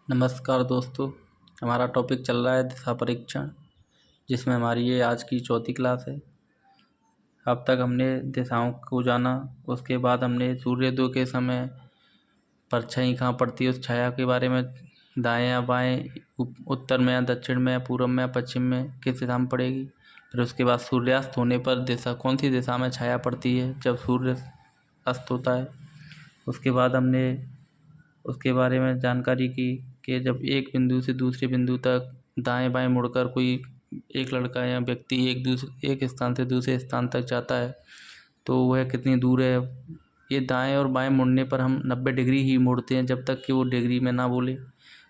नमस्कार दोस्तों। हमारा टॉपिक चल रहा है दिशा परीक्षण, जिसमें हमारी ये आज की चौथी क्लास है। अब तक हमने दिशाओं को जाना, उसके बाद हमने सूर्योदय के समय परछाई कहाँ पड़ती है उस छाया के बारे में, दाएं या बाएं, उत्तर में या दक्षिण में या पूर्व में या पश्चिम में किस दिशा में पड़ेगी। फिर उसके बाद सूर्यास्त होने पर दिशा कौन सी दिशा में छाया पड़ती है जब सूर्य अस्त होता है। उसके बाद हमने उसके बारे में जानकारी की कि जब एक बिंदु से दूसरे बिंदु तक दाएं बाएं मुड़कर कोई एक लड़का या व्यक्ति एक स्थान से दूसरे स्थान तक जाता है तो वह कितनी दूर है। ये दाएं और बाएं मुड़ने पर हम 90 डिग्री ही मोड़ते हैं, जब तक कि वो डिग्री में ना बोले।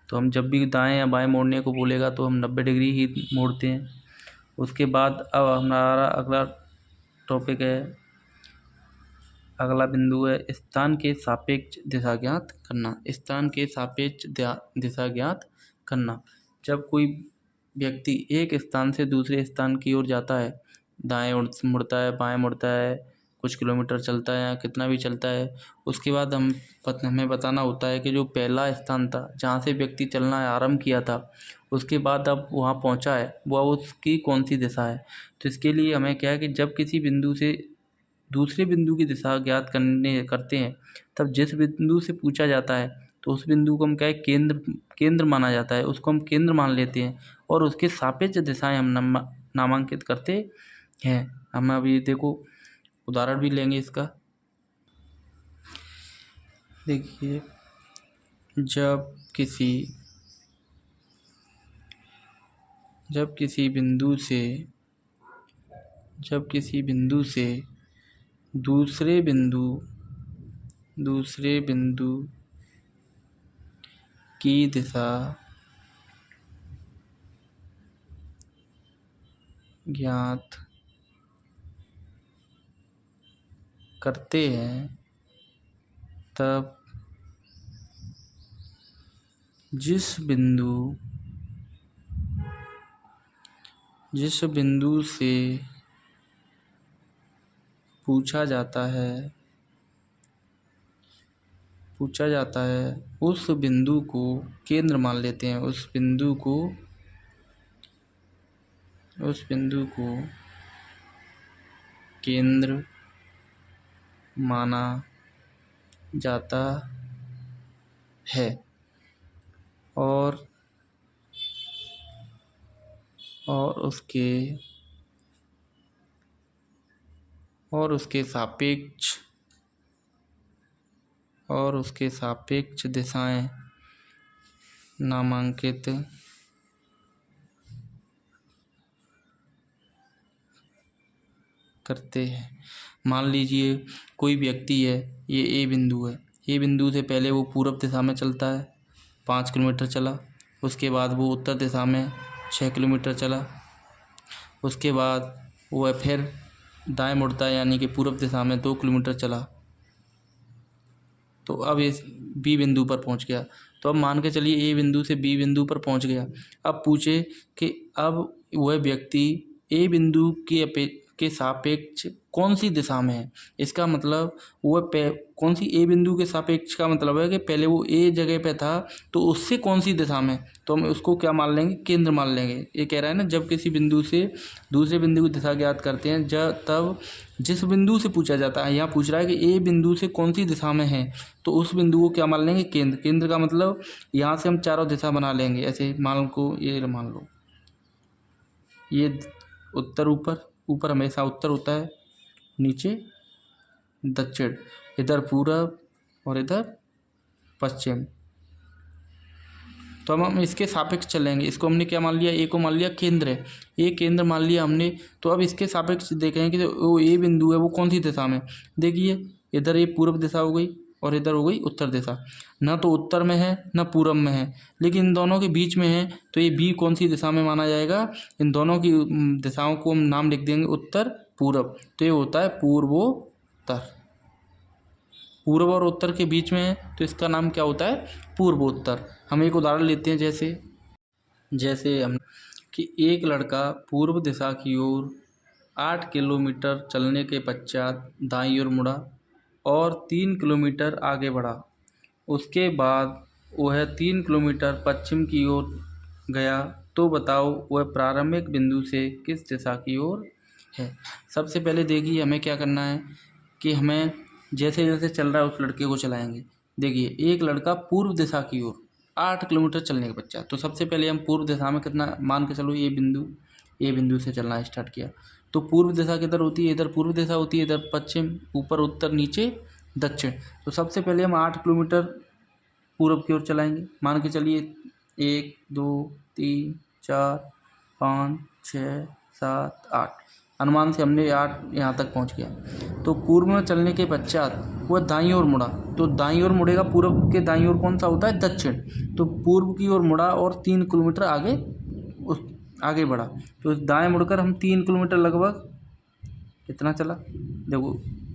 तो हम जब भी दाएं या बाएं मोड़ने को बोलेगा तो हम 90 डिग्री ही मोड़ते हैं। उसके बाद अब हमारा अगला टॉपिक है, अगला बिंदु है स्थान के सापेक्ष दिशा ज्ञात करना। स्थान के सापेक्ष दिशा ज्ञात करना, जब कोई व्यक्ति एक स्थान से दूसरे स्थान की ओर जाता है, दाएं मुड़ता है, बाएं मुड़ता है, कुछ किलोमीटर चलता है या कितना भी चलता है, उसके बाद हमें बताना होता है कि जो पहला स्थान था जहाँ से व्यक्ति चलना आरंभ किया था, उसके बाद अब वहाँ पहुँचा है, वह उसकी कौन सी दिशा है। तो इसके लिए हमें क्या है कि जब किसी बिंदु से दूसरे बिंदु की दिशा ज्ञात करते हैं, तब जिस बिंदु से पूछा जाता है तो उस बिंदु को हम क्या है केंद्र माना जाता है, उसको हम केंद्र मान लेते हैं और उसके सापेक्ष दिशाएं हम नामांकित करते हैं। हम अभी देखो उदाहरण भी लेंगे इसका। देखिए, जब किसी बिंदु से दूसरे बिंदु की दिशा ज्ञात करते हैं, तब जिस बिंदु से पूछा जाता है उस बिंदु को केंद्र मान लेते हैं। उस बिंदु को केंद्र माना जाता है और उसके सापेक्ष दिशाएं नामांकित करते हैं। मान लीजिए कोई व्यक्ति है, ये ए बिंदु है, ए बिंदु से पहले वो पूर्व दिशा में चलता है, 5 किलोमीटर चला। उसके बाद वो उत्तर दिशा में 6 किलोमीटर चला। उसके बाद वह फिर दाएं मुड़ता है, यानी कि पूर्व दिशा में 2 किलोमीटर चला। तो अब इस बी बिंदु पर पहुंच गया। तो अब मान के चलिए ए बिंदु से बी बिंदु पर पहुंच गया। अब पूछे कि अब वह व्यक्ति ए बिंदु के सापेक्ष कौन सी दिशा में है। इसका मतलब वह कौन सी ए बिंदु के सापेक्ष का मतलब है कि पहले वो ए जगह पे था तो उससे कौन सी दिशा में, तो हम उसको क्या मान लेंगे, केंद्र मान लेंगे। ये कह रहा है ना, जब किसी बिंदु से दूसरे बिंदु की दिशा ज्ञात करते हैं तब जिस बिंदु से पूछा जाता है, यहाँ पूछ रहा है कि ए बिंदु से कौन सी दिशा में है, तो उस बिंदु को क्या मान लेंगे, केंद्र। केंद्र का मतलब यहाँ से हम चारों दिशा बना लेंगे। ऐसे मान लो ये उत्तर, ऊपर हमेशा उत्तर होता है, नीचे दक्षिण, इधर पूरब और इधर पश्चिम। तो हम इसके सापेक्ष चलेंगे। इसको हमने क्या मान लिया, ए को मान लिया केंद्र है, ये केंद्र मान लिया हमने। तो अब इसके सापेक्ष देखेंगे कि वो ए बिंदु है वो कौन सी दिशा में। देखिए, इधर ये पूर्व दिशा हो गई और इधर हो गई उत्तर दिशा। ना तो उत्तर में है ना पूर्व में है, लेकिन इन दोनों के बीच में है। तो ये बी कौन सी दिशा में माना जाएगा, इन दोनों की दिशाओं को हम नाम लिख देंगे उत्तर पूर्व। तो ये होता है पूर्वोत्तर। पूर्व और उत्तर के बीच में है तो इसका नाम क्या होता है, पूर्वोत्तर। हम एक उदाहरण लेते हैं, जैसे हम कि एक लड़का पूर्व दिशा की ओर 8 किलोमीटर चलने के पश्चात दाईं ओर मुड़ा और 3 किलोमीटर आगे बढ़ा। उसके बाद वह 3 किलोमीटर पश्चिम की ओर गया तो बताओ वह प्रारंभिक बिंदु से किस दिशा की ओर है। सबसे पहले देखिए हमें क्या करना है कि हमें जैसे जैसे चल रहा है उस लड़के को चलाएंगे। देखिए एक लड़का पूर्व दिशा की ओर 8 किलोमीटर चलने का बच्चा, तो सबसे पहले हम पूर्व दिशा में कितना मान के चलो, ए बिंदु से चलना स्टार्ट किया। तो पूर्व दिशा किधर होती है, इधर पूर्व दिशा होती है, इधर पश्चिम, ऊपर उत्तर, नीचे दक्षिण। तो सबसे पहले हम 8 किलोमीटर पूर्व की ओर चलाएंगे। मान के चलिए 1 2 3 4 5 6 7 8, अनुमान से हमने 8 यहाँ तक पहुँच गया। तो पूर्व में चलने के पश्चात वह दाईं ओर मुड़ा, तो दाईं ओर मुड़ेगा। पूर्व के दाईं ओर कौन सा होता है, दक्षिण। तो पूर्व की ओर मुड़ा और 3 किलोमीटर आगे बढ़ा। तो दाएं मुड़कर हम 3 किलोमीटर लगभग कितना चला, देखो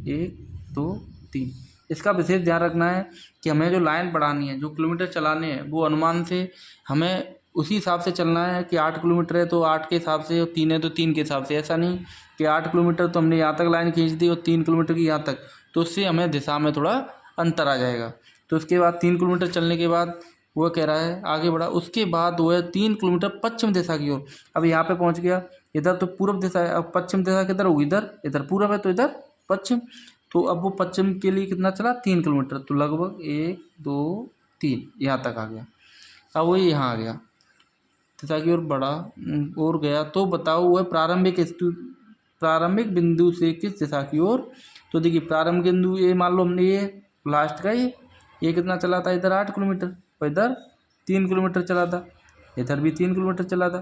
1 2 3। इसका विशेष ध्यान रखना है कि हमें जो लाइन बढ़ानी है, जो किलोमीटर चलाने हैं, वो अनुमान से हमें उसी हिसाब से चलना है कि 8 किलोमीटर है तो 8 के हिसाब से, और 3 है तो 3 के हिसाब से। ऐसा नहीं कि 8 किलोमीटर तो हमने यहाँ तक लाइन खींच दी और 3 किलोमीटर की यहाँ तक, तो उससे हमें दिशा में थोड़ा अंतर आ जाएगा। तो उसके बाद 3 किलोमीटर चलने के बाद वह कह रहा है आगे बढ़ा। उसके बाद वह 3 किलोमीटर पश्चिम दिशा की ओर, अब यहाँ पे पहुँच गया। इधर तो पूर्व दिशा है, अब पश्चिम दिशा किधर होगी, इधर पूर्व है तो इधर पश्चिम। तो अब वो पश्चिम के लिए कितना चला, 3 किलोमीटर। तो लगभग 1 2 3 यहाँ तक आ गया। अब वो यहाँ आ गया, दिशा की ओर बढ़ा और गया। तो बताओ वह प्रारंभिक बिंदु से किस दिशा की ओर। तो देखिए प्रारंभिक बिंदु ये मान लो हमने ये लास्ट का ये कितना चला था, इधर 8 किलोमीटर और इधर 3 किलोमीटर चला था, इधर भी 3 किलोमीटर चला था।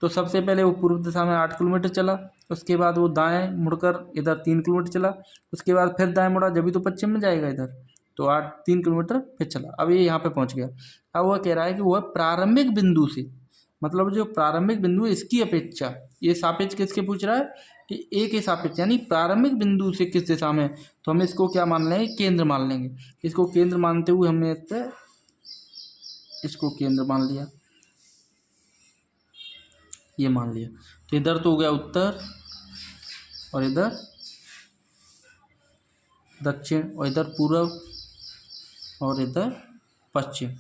तो सबसे पहले वो पूर्व दिशा में 8 किलोमीटर चला, उसके बाद वो दाएं मुड़कर इधर 3 किलोमीटर चला, उसके बाद फिर दाएं मुड़ा, जब भी तो पश्चिम में जाएगा इधर, तो 3 किलोमीटर फिर चला। अब ये यहाँ पे पहुँच गया। अब वह कह रहा है कि वह प्रारंभिक बिंदु से, मतलब जो प्रारंभिक बिंदु है इसकी अपेक्षा, ये सापेक्ष किसके पूछ रहा है कि ए के सापेक्ष, यानी प्रारंभिक बिंदु से किस दिशा में। तो हम इसको क्या मान लेंगे, केंद्र मान लेंगे। इसको केंद्र मानते हुए हमने इसको केंद्र मान लिया, ये मान लिया। तो इधर तो हो गया उत्तर और इधर दक्षिण और इधर पूर्व और इधर पश्चिम।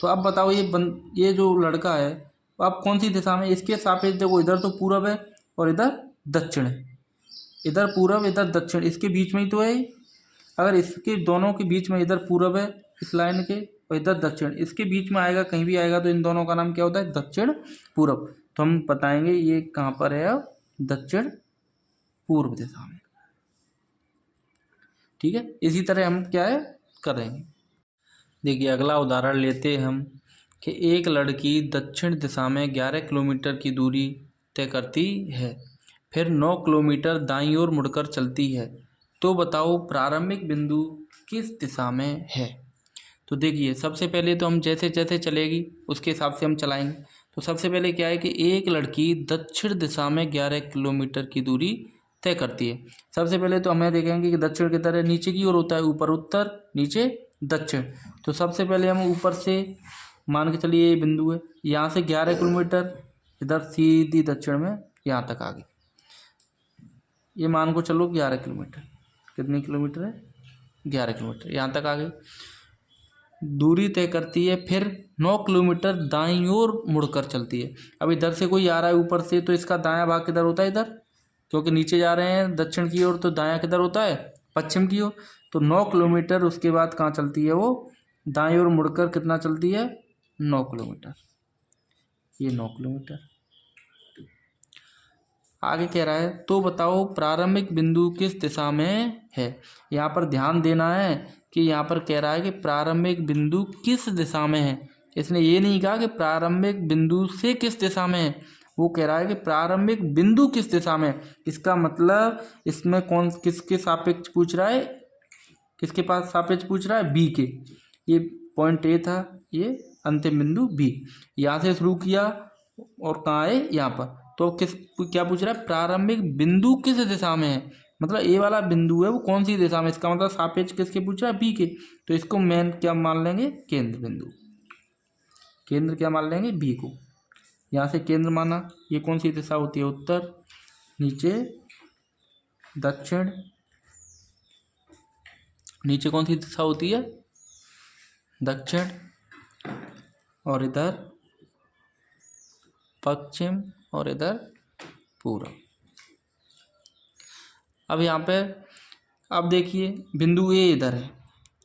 तो अब बताओ ये जो लड़का है अब कौन सी दिशा में, इसके सापेक्ष देखो, इधर तो पूर्व है और इधर दक्षिण है, इधर पूर्व इधर दक्षिण, इसके बीच में ही तो है। अगर इसके दोनों के बीच में इधर पूर्व है इस लाइन के और इधर दक्षिण, इसके बीच में आएगा, कहीं भी आएगा, तो इन दोनों का नाम क्या होता है, दक्षिण पूर्व। तो हम बताएंगे ये कहाँ पर है, अब दक्षिण पूर्व दिशा में। ठीक है, इसी तरह हम क्या है करेंगे। देखिए अगला उदाहरण लेते हैं हम कि एक लड़की दक्षिण दिशा में 11 किलोमीटर की दूरी तय करती है, फिर 9 किलोमीटर दाईं ओर मुड़कर चलती है। तो बताओ प्रारंभिक बिंदु किस दिशा में है। तो देखिए सबसे पहले तो हम जैसे जैसे चलेगी उसके हिसाब से हम चलाएंगे। तो सबसे पहले क्या है कि एक लड़की दक्षिण दिशा में 11 किलोमीटर की दूरी तय करती है। सबसे पहले तो हमें देखेंगे कि दक्षिण की तरह नीचे की ओर होता है, ऊपर उत्तर, नीचे दक्षिण। तो सबसे पहले हम ऊपर से मान के चलिए ये बिंदु है, यहाँ से 11 किलोमीटर इधर सीधी दक्षिण में यहाँ तक आ गई। ये मान को चलो 11 किलोमीटर, कितने किलोमीटर है, 11 किलोमीटर, यहाँ तक आ गई, दूरी तय करती है। फिर 9 किलोमीटर दाईं ओर मुड़कर चलती है। अब इधर से कोई आ रहा है ऊपर से, तो इसका दायां भाग किधर होता है, इधर, क्योंकि नीचे जा रहे हैं दक्षिण की ओर, तो दायां किधर होता है, पश्चिम की ओर। तो 9 किलोमीटर उसके बाद कहाँ चलती है, वो दाईं ओर मुड़कर कितना चलती है, 9 किलोमीटर। ये 9 किलोमीटर आगे कह रहा है। तो बताओ प्रारंभिक बिंदु किस दिशा में है। यहाँ पर ध्यान देना है कि यहाँ पर कह रहा है कि प्रारंभिक बिंदु किस दिशा में है। इसने ये नहीं कहा कि प्रारंभिक बिंदु से किस दिशा में है, वो कह रहा है कि प्रारंभिक बिंदु किस दिशा में। इसका मतलब इसमें किसके सापेक्ष पूछ रहा है, किसके पास सापेक्ष पूछ रहा है, बी के। ये पॉइंट ए था, ये अंतिम बिंदु बी, यहाँ से शुरू किया और कहाँ है, यहाँ पर। तो क्या पूछ रहा है, प्रारंभिक बिंदु किस दिशा में है, मतलब ए वाला बिंदु है वो कौन सी दिशा में, इसका मतलब सापेक्ष किसके पूछ रहा है, बी के। तो इसको मेन क्या मान लेंगे, केंद्र बिंदु। केंद्र क्या मान लेंगे, बी को। यहाँ से केंद्र माना, ये कौन सी दिशा होती है, उत्तर, नीचे दक्षिण, नीचे कौन सी दिशा होती है, दक्षिण और इधर पश्चिम और इधर पूर्व। अब यहाँ पे अब देखिए बिंदु ए इधर है,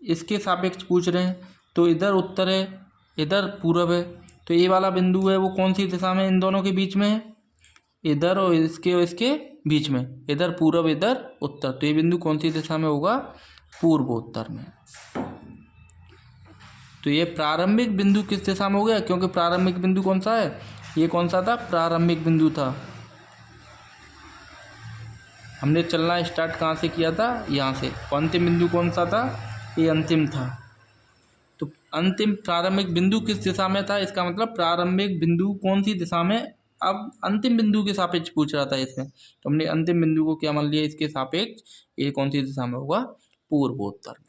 इसके सापेक्ष पूछ रहे हैं, तो इधर उत्तर है, इधर पूर्व है, तो ये वाला बिंदु है वो कौन सी दिशा में इन दोनों के बीच में है, इधर और इसके बीच में, इधर पूर्व इधर उत्तर, तो ये बिंदु कौन सी दिशा में होगा, पूर्वोत्तर में। तो ये प्रारंभिक बिंदु किस दिशा में हो गया, क्योंकि प्रारंभिक बिंदु कौन सा है, ये कौन सा था, प्रारंभिक बिंदु था। हमने चलना स्टार्ट कहाँ से किया था, यहाँ से। अंतिम बिंदु कौन सा था, ये अंतिम था। तो अंतिम प्रारंभिक बिंदु किस दिशा में था, इसका मतलब प्रारंभिक बिंदु कौन सी दिशा में, अब अंतिम बिंदु के सापेक्ष पूछ रहा था इसमें, तो हमने अंतिम बिंदु को क्या मान लिया, इसके सापेक्ष, ये कौन सी दिशा में होगा, पूर्वोत्तर में।